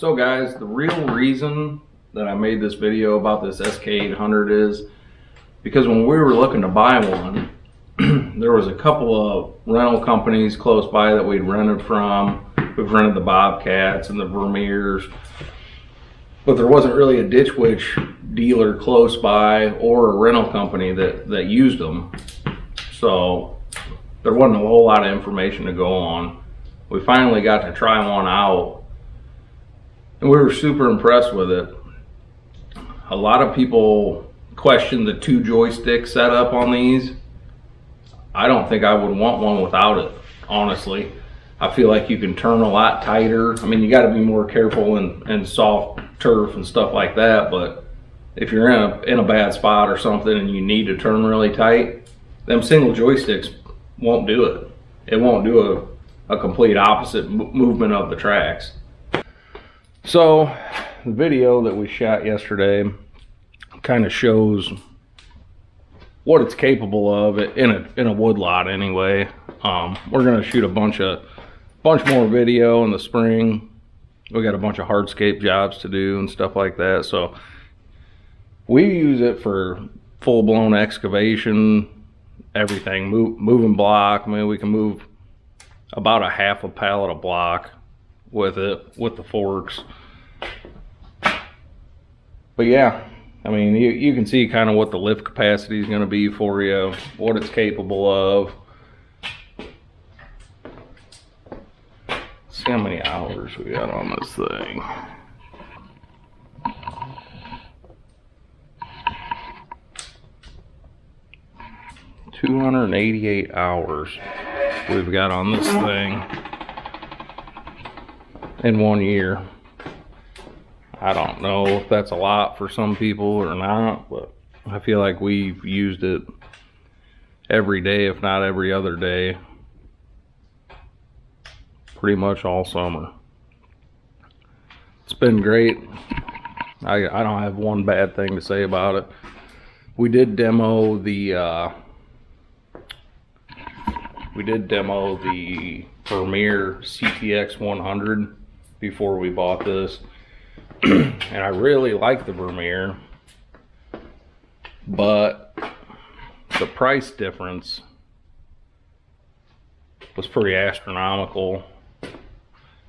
So guys, the real reason that I made this video about this SK800 is because when we were looking to buy one, there was a couple of rental companies close by that we'd rented from. We've rented the Bobcats and the Vermeers, but there wasn't really a Ditch Witch dealer close by or a rental company that used them. So there wasn't a whole lot of information to go on. We finally got to try one out, and we were super impressed with it. A lot of people question the 2 joystick setup on these. I don't think I would want one without it, honestly. I feel like you can turn a lot tighter. I mean, you got to be more careful in soft turf and stuff like that, but if you're in a bad spot or something and you need to turn really tight, them single joysticks won't do it. It won't do a complete opposite movement of the tracks. So the video that we shot yesterday kind of shows what it's capable of in a woodlot anyway. We're gonna shoot a bunch more video in the spring. We got a bunch of hardscape jobs to do and stuff like that. So we use it for full-blown excavation, everything, moving block. I mean, we can move about a half a pallet of block with it, with the forks. But yeah, I mean, you can see kind of what the lift capacity is going to be for you, what it's capable of. See how many hours we got on this thing. $288 hours we've got on this thing in 1 year. I don't know if that's a lot for some people or not, but I feel like we've used it every day, if not every other day, pretty much all summer. It's been great. I don't have one bad thing to say about it. We did demo the Vermeer CTX 100 before we bought this. And I really like the Vermeer, but the price difference was pretty astronomical.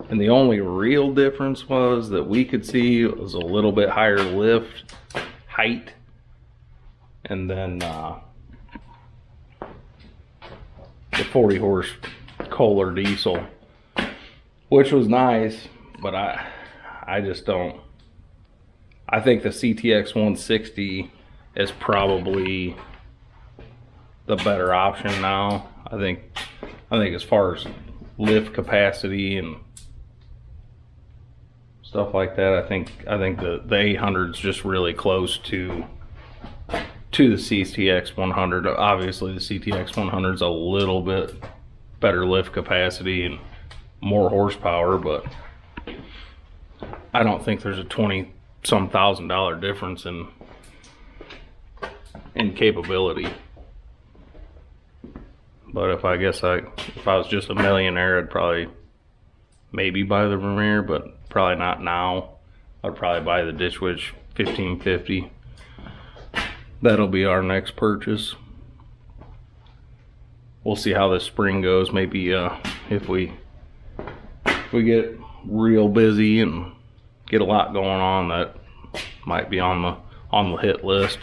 And the only real difference was that we could see it was a little bit higher lift height, and then the 40 horse Kohler diesel, which was nice, but I just don't. I think the CTX 160 is probably the better option now. I think as far as lift capacity and stuff like that, I think the 800 is just really close to the CTX 100. Obviously, the CTX 100 is a little bit better lift capacity and more horsepower, but I don't think there's a $20-some thousand difference in capability. But if I was just a millionaire, I'd probably maybe buy the Vermeer, but probably not now. I'd probably buy the Ditch Witch 1550. That'll be our next purchase. We'll see how this spring goes. Maybe if we get real busy and get a lot going on, that might be on the hit list.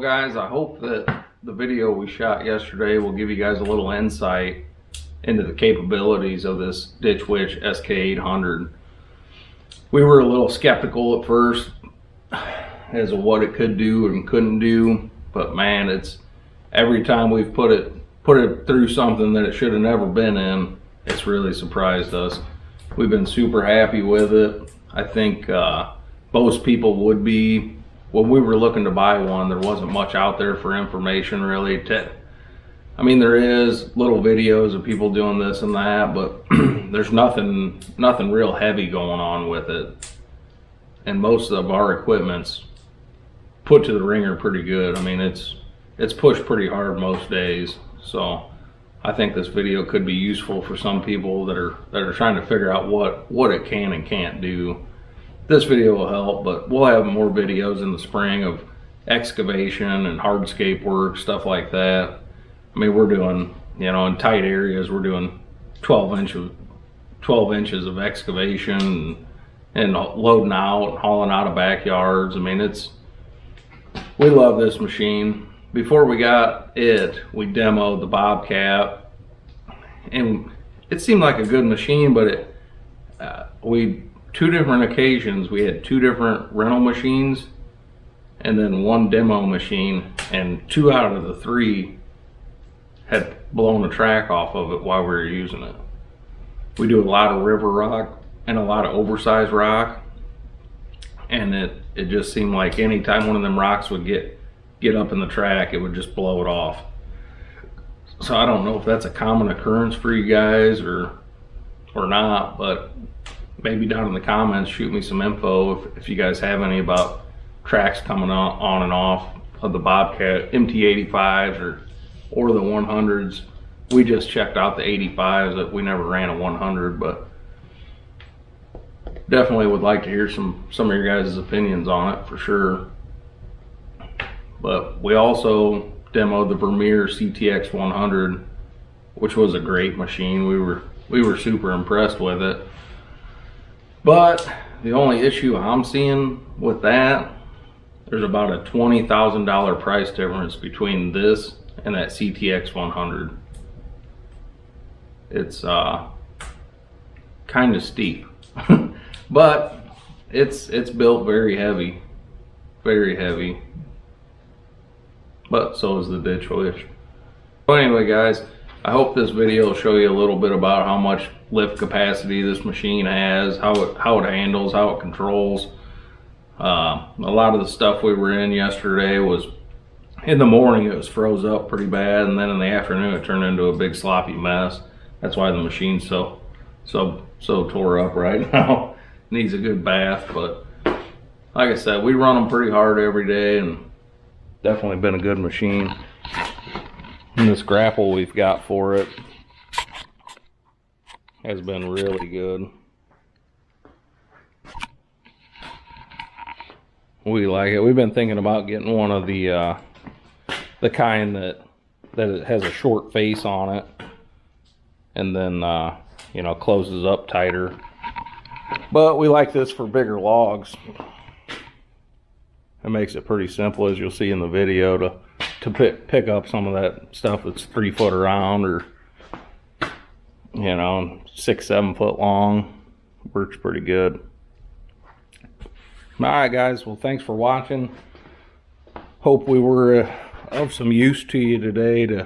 guys, I hope that the video we shot yesterday will give you guys a little insight into the capabilities of this Ditch Witch SK800. We were a little skeptical at first as to what it could do and couldn't do, but man, it's every time we've put it through something that it should have never been in, it's really surprised us. We've been super happy with it. I think most people would be. When we were looking to buy one, there wasn't much out there for information really. I mean, there is little videos of people doing this and that, but there's nothing real heavy going on with it. And most of our equipment's put to the ringer pretty good. I mean, it's pushed pretty hard most days. So I think this video could be useful for some people that are trying to figure out what it can and can't do. This video will help, but we'll have more videos in the spring of excavation and hardscape work, stuff like that. I mean, we're doing, you know, in tight areas, we're doing 12 inches of excavation and loading out, hauling out of backyards. I mean, we love this machine. Before we got it, we demoed the Bobcat, and it seemed like a good machine, but two different occasions we had two different rental machines and then one demo machine, and 2 out of the 3 had blown the track off of it while we were using it. We do a lot of river rock and a lot of oversized rock, and it just seemed like anytime one of them rocks would get up in the track, it would just blow it off. So I don't know if that's a common occurrence for you guys or not, but maybe down in the comments shoot me some info if you guys have any about tracks coming on and off of the Bobcat MT85s or the 100s. We just checked out the 85s. That we never ran a 100, but definitely would like to hear some of your guys' opinions on it for sure. But we also demoed the Vermeer CTX 100, which was a great machine. We were super impressed with it. But the only issue I'm seeing with that, there's about a $20,000 price difference between this and that CTX 100. It's kind of steep, but it's built very heavy, but so is the Ditch Witch. But anyway, guys, I hope this video will show you a little bit about how much lift capacity this machine has, how it handles, how it controls. A lot of the stuff we were in yesterday was, in the morning it was froze up pretty bad, and then in the afternoon it turned into a big sloppy mess. That's why the machine's so tore up right now. Needs a good bath, but like I said, we run them pretty hard every day, and definitely been a good machine. And this grapple we've got for it has been really good. We like it. We've been thinking about getting one of the kind that it has a short face on it, and then you know, closes up tighter. But we like this for bigger logs. It makes it pretty simple, as you'll see in the video, to pick up some of that stuff that's 3 foot around, or you know, 6-7 foot long. Works pretty good. All right, guys, well, thanks for watching. Hope we were of some use to you today to